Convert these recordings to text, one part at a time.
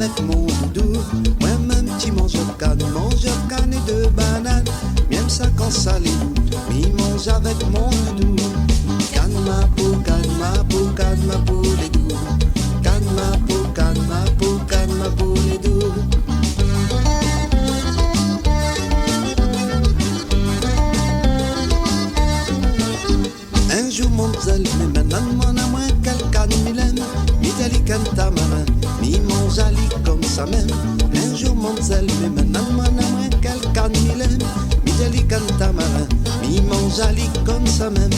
avec mon doudou. Moi-même qui mange canne et de banane. Même ça quand ça les loups, m'y mange avec mon doudou. Canne ma peau, les doux. Canne ma peau, les doux. Un jour mon zel, mais maintenant mon à moins quelqu'un m'aime. M'itali canta marin, mi mange ali comme ça même. Un jour mon zel, mais maintenant mon à moins quelqu'un m'aime. M'itali canta marin, mi mange ali comme ça même.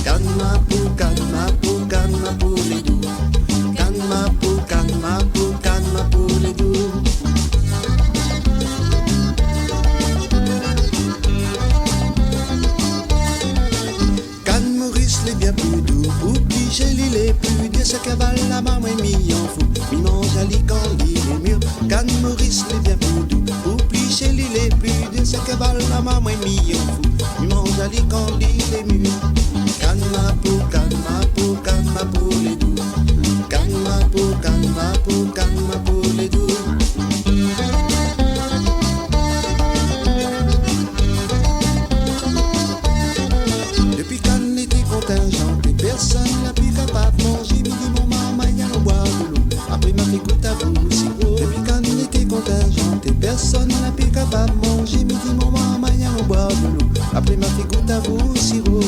Canne ma peau, les doux. Canne ma peau, les doux. Les bien plus doux, pour piger l'île est plus dur, ce cavale là-bas, moi m'y en fous, m'y mange à l'île quand l'île est mûre. Canne Maurice, les bien plus doux, pour piger l'île est plus dur, ce cavale là-bas, moi m'y en fous, m'y mange à l'île quand l'île est mûre. Canne ma peau, les doux. Canne ma peau, les doux. Personne n'a plus capable de manger, midi mon maman y a le boire de l'eau. Après ma fille goûte à vous si gros. Depuis quand on était contingenté, personne n'a plus capable de manger, midi mon maman y a le boire de l'eau. Après ma fille goûte à vous si gros.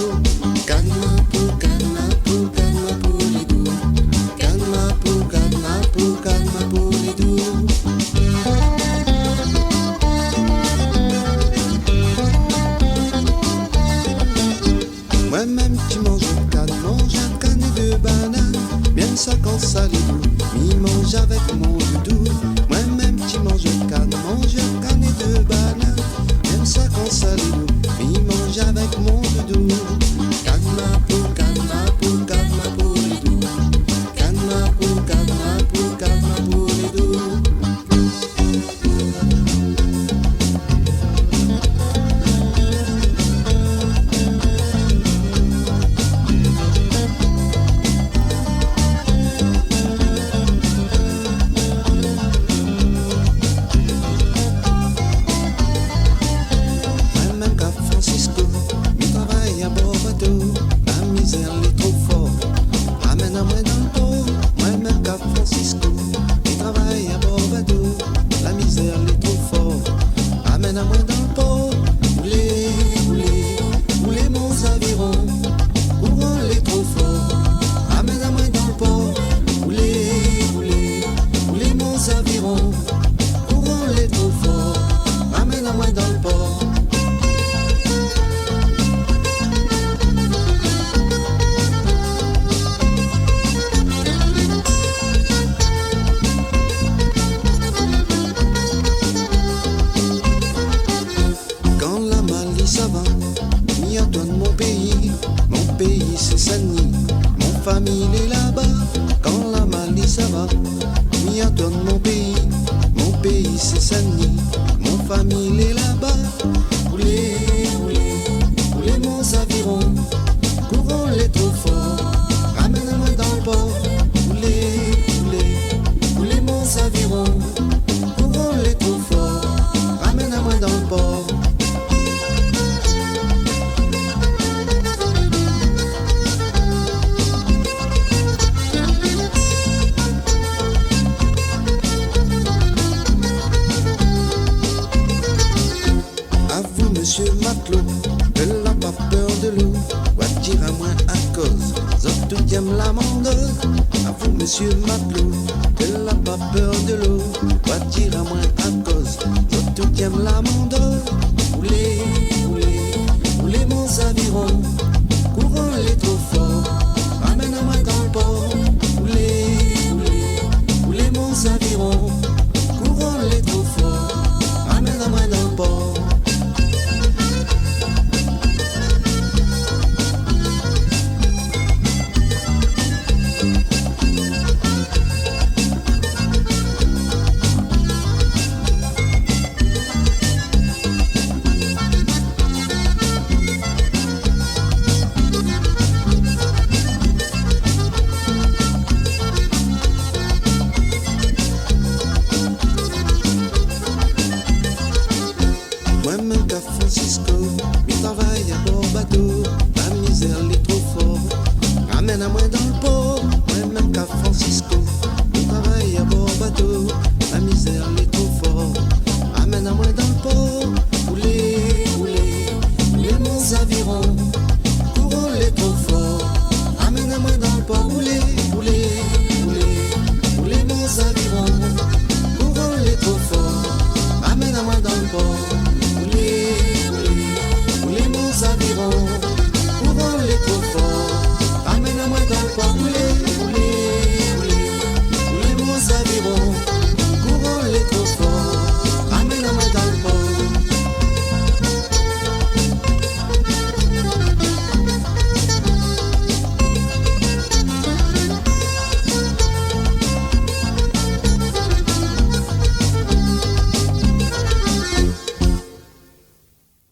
Canne ma peau, les doux. Canne ma peau, les doux. Moi-même qui mange canne et de banane. Même ça quand ça les doux, m'y mange avec mon doudou. Moi-même qui mange canne et de banane. Même ça quand ça les doux, m'y mange avec mon doudou. Canne ma peau, les doux. Canne ma peau, les doux. Monsieur Matelot, elle n'a pas peur de l'eau. What dire à moi à cause, zot tout aime la mandeuse. À vous, monsieur Matelot, elle n'a pas peur de l'eau. What dire à